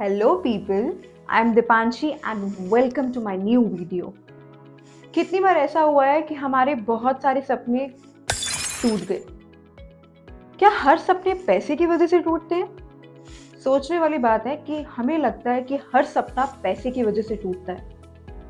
Hello people, I am Dipanshi and welcome to my new video। कितनी बार ऐसा हुआ है कि हमारे बहुत सारे सपने टूट गए। क्या हर सपने पैसे की वजह से टूटते हैं? सोचने वाली बात है कि हमें लगता है कि हर सपना पैसे की वजह से टूटता है,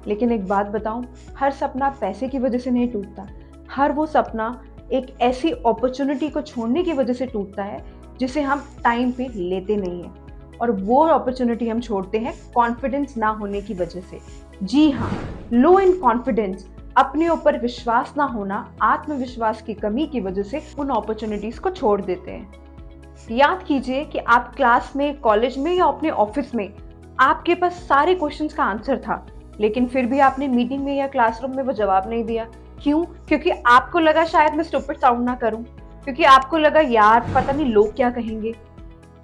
लेकिन एक बात बताऊं, हर सपना पैसे की वजह से नहीं टूटता। हर वो सपना एक ऐसी अपॉर्चुनिटी को छोड़ने की वजह से टूटता है जिसे हम टाइम पे लेते नहीं हैं, और वो अपॉर्चुनिटी हम छोड़ते हैं कॉन्फिडेंस ना होने की वजह से। जी हाँ, लो इन कॉन्फिडेंस, अपने ऊपर विश्वास ना होना, आत्मविश्वास की कमी की वजह से उन अपॉर्चुनिटीज को छोड़ देते हैं। याद कीजिए कि आप क्लास में, कॉलेज में या अपने ऑफिस में आपके पास सारे क्वेश्चंस का आंसर था, लेकिन फिर भी आपने मीटिंग में या क्लासरूम में वो जवाब नहीं दिया। क्यों? क्योंकि आपको लगा शायद मैं स्टूपिड साउंड ना करूं, क्योंकि आपको लगा यार पता नहीं लोग क्या कहेंगे।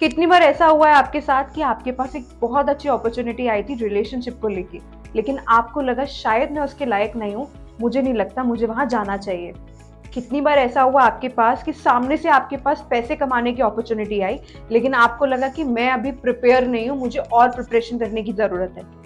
कितनी बार ऐसा हुआ है आपके साथ कि आपके पास एक बहुत अच्छी अपॉर्चुनिटी आई थी रिलेशनशिप को लेके, लेकिन आपको लगा शायद मैं उसके लायक नहीं हूँ, मुझे नहीं लगता मुझे वहां जाना चाहिए। कितनी बार ऐसा हुआ आपके पास कि सामने से आपके पास पैसे कमाने की अपॉर्चुनिटी आई, लेकिन आपको लगा कि मैं अभी प्रिपेयर नहीं हूँ, मुझे और प्रिपरेशन करने की जरूरत है।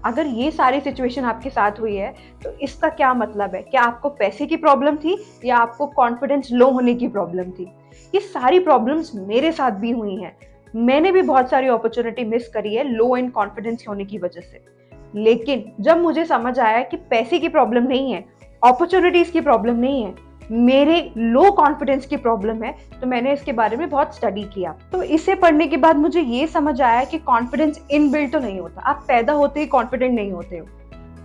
अगर ये सारी सिचुएशन आपके साथ हुई है तो इसका क्या मतलब है? क्या आपको पैसे की प्रॉब्लम थी या आपको कॉन्फिडेंस लो होने की प्रॉब्लम थी? ये सारी प्रॉब्लम्स मेरे साथ भी हुई हैं। मैंने भी बहुत सारी अपॉर्चुनिटी मिस करी है लो इन कॉन्फिडेंस होने की वजह से। लेकिन जब मुझे समझ आया कि पैसे की प्रॉब्लम नहीं है, अपॉर्चुनिटीज की प्रॉब्लम नहीं है, मेरे लो कॉन्फिडेंस की प्रॉब्लम है, तो मैंने इसके बारे में बहुत स्टडी किया। तो इसे पढ़ने के बाद मुझे ये समझ आया कि कॉन्फिडेंस इनबिल्ट तो नहीं होता, आप पैदा होते ही कॉन्फिडेंट नहीं होते हो।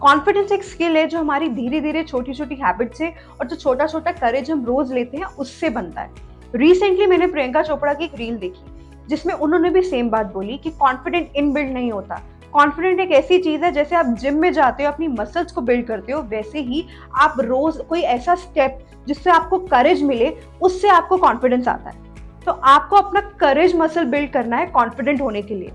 कॉन्फिडेंस एक स्किल है जो हमारी धीरे धीरे छोटी छोटी हैबिट से और जो छोटा छोटा करेज हम रोज लेते हैं उससे बनता है। रिसेंटली मैंने प्रियंका चोपड़ा की एक रील देखी जिसमें उन्होंने भी सेम बात बोली कि कॉन्फिडेंट इनबिल्ट नहीं होता। कॉन्फिडेंट एक ऐसी चीज है, जैसे आप जिम में जाते हो अपनी मसल्स को बिल्ड करते हो, वैसे ही आप रोज कोई ऐसा स्टेप जिससे आपको करेज मिले, उससे आपको कॉन्फिडेंस आता है। तो आपको अपना करेज मसल बिल्ड करना है कॉन्फिडेंट होने के लिए।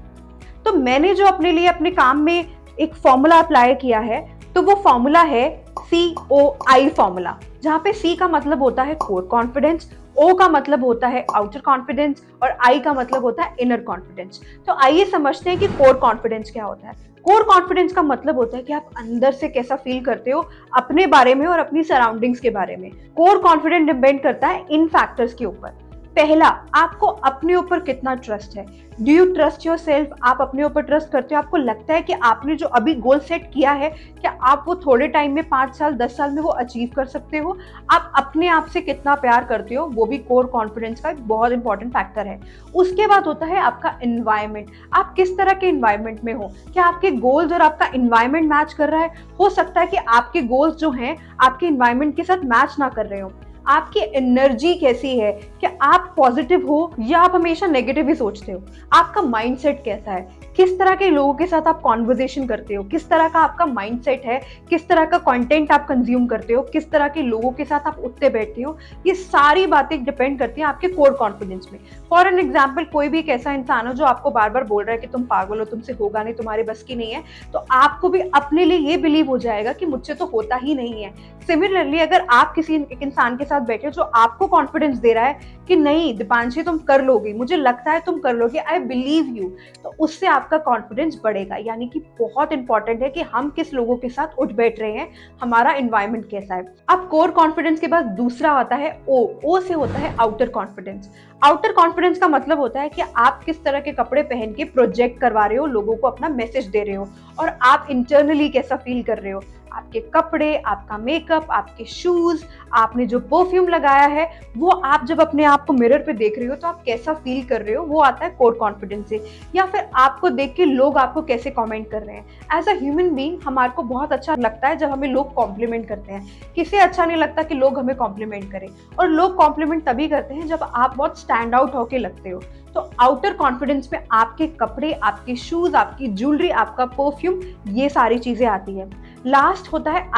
तो मैंने जो अपने लिए अपने काम में एक फॉर्मूला अप्लाई किया है, तो वो फॉर्मूला है COI फॉर्मूला, जहां पे C का मतलब होता है कोर कॉन्फिडेंस, O का मतलब होता है आउटर कॉन्फिडेंस और I का मतलब होता है इनर कॉन्फिडेंस। तो आइए समझते हैं कि कोर कॉन्फिडेंस क्या होता है। कोर कॉन्फिडेंस का मतलब होता है कि आप अंदर से कैसा फील करते हो अपने बारे में और अपनी सराउंडिंग्स के बारे में। कोर कॉन्फिडेंस डिपेंड करता है इन फैक्टर्स के ऊपर। पहला, आपको अपने ऊपर कितना ट्रस्ट है। Do you trust your self? आप अपने ऊपर ट्रस्ट करते हो? आपको लगता है कि आपने जो अभी गोल सेट किया है, क्या आप वो थोड़े टाइम में, 5 साल 10 साल में वो अचीव कर सकते हो? आप अपने आप से कितना प्यार करते हो, वो भी कोर कॉन्फिडेंस का एक बहुत इंपॉर्टेंट फैक्टर है। उसके बाद होता है आपका एनवायरमेंट। आप किस तरह के एनवायरमेंट में हो, क्या आपके गोल्स और आपका एनवायरमेंट मैच कर रहा है? हो सकता है कि आपके गोल्स जो हैं आपके एनवायरमेंट के साथ मैच ना कर रहे हो। आपकी एनर्जी कैसी है, क्या आप पॉजिटिव हो या आप हमेशा नेगेटिव ही सोचते हो? आपका माइंडसेट कैसा है? किस तरह के लोगों के साथ आप कॉन्वर्सेशन करते हो? किस तरह का आपका माइंडसेट है? किस तरह का कंटेंट आप कंज्यूम करते हो? किस तरह के लोगों के साथ आप उठते बैठते हो? ये सारी बातें डिपेंड करती हैं आपके कोर कॉन्फिडेंस में। फॉर एन एग्जाम्पल, कोई भी एक ऐसा इंसान हो जो आपको बार बार बोल रहा है कि तुम पागल हो, तुमसे होगा नहीं, तुम्हारे बस की नहीं है, तो आपको भी अपने लिए ये बिलीव हो जाएगा कि मुझसे तो होता ही नहीं है। सिमिलरली, अगर आप किसी एक इंसान के साथ बैठे हो जो आपको कॉन्फिडेंस दे रहा है कि नहीं दीपांशी तुम कर लोगी, मुझे लगता है तुम कर लोगे, आई बिलीव यू, तो उससे आपका कॉन्फिडेंस बढ़ेगा। यानी कि बहुत इंपॉर्टेंट है कि हम किस लोगों के साथ उठ बैठ रहे हैं, हमारा एनवायरमेंट कैसा है। अब कोर कॉन्फिडेंस के बाद दूसरा आता है ओ से होता है आउटर कॉन्फिडेंस। आउटर कॉन्फिडेंस का मतलब होता है कि आप किस तरह के कपड़े पहन के प्रोजेक्ट करवा रहे हो, लोगों को अपना मैसेज दे रहे हो, और आप इंटरनली कैसा फील कर रहे हो। आपके कपड़े, आपका मेकअप, आपके शूज, आपने जो परफ्यूम लगाया है, वो आप जब अपने आप को मिरर पे देख रहे हो तो आप कैसा फील कर रहे हो, वो आता है कोर कॉन्फिडेंस से। या फिर आपको देख के लोग आपको कैसे कमेंट कर रहे हैं। एज अ ह्यूमन बीइंग हमारे को बहुत अच्छा लगता है जब हमें लोग कॉम्प्लीमेंट करते हैं। किसे अच्छा नहीं लगता कि लोग हमें कॉम्प्लीमेंट करें, और लोग कॉम्प्लीमेंट तभी करते हैं जब आप बहुत स्टैंड आउट होके लगते हो। तो आउटर कॉन्फिडेंस में आपके कपड़े, आपके शूज, आपकी ज्वेलरी, आपका परफ्यूम, ये सारी चीजें आती है। लास्ट होता है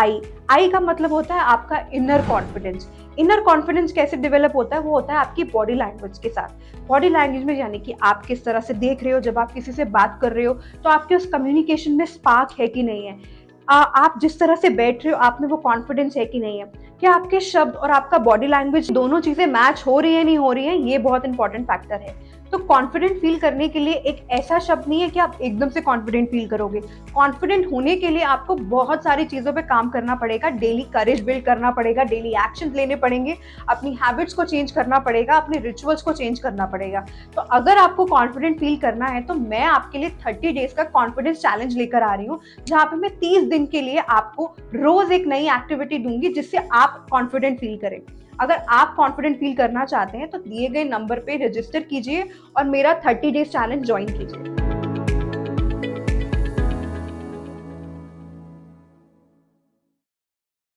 आई का मतलब होता है आपका इनर कॉन्फिडेंस। इनर कॉन्फिडेंस कैसे डेवलप होता है? वो होता है आपकी बॉडी लैंग्वेज के साथ। बॉडी लैंग्वेज में यानी कि आप किस तरह से देख रहे हो, जब आप किसी से बात कर रहे हो तो आपके उस कम्युनिकेशन में स्पार्क है कि नहीं है। आप जिस तरह से बैठ रहे हो, आप में वो कॉन्फिडेंस है कि नहीं है। क्या आपके शब्द और आपका बॉडी लैंग्वेज दोनों चीजें मैच हो रही है, नहीं हो रही है, ये बहुत इंपॉर्टेंट फैक्टर है। तो कॉन्फिडेंट फील करने के लिए एक ऐसा शब्द नहीं है कि आप एकदम से कॉन्फिडेंट फील करोगे। कॉन्फिडेंट होने के लिए आपको बहुत सारी चीज़ों पे काम करना पड़ेगा, डेली करेज बिल्ड करना पड़ेगा, डेली एक्शंस लेने पड़ेंगे, अपनी हैबिट्स को चेंज करना पड़ेगा, अपने रिचुअल्स को चेंज करना पड़ेगा। तो अगर आपको कॉन्फिडेंट फील करना है तो मैं आपके लिए 30 डेज का कॉन्फिडेंस चैलेंज लेकर आ रही हूँ, जहाँ पे मैं 30 दिन के लिए आपको रोज एक नई एक्टिविटी दूंगी जिससे आप कॉन्फिडेंट फील करें। अगर आप कॉन्फिडेंट फील करना चाहते हैं तो दिए गए नंबर पे रजिस्टर कीजिए और मेरा 30 डेज चैलेंज ज्वाइन कीजिए।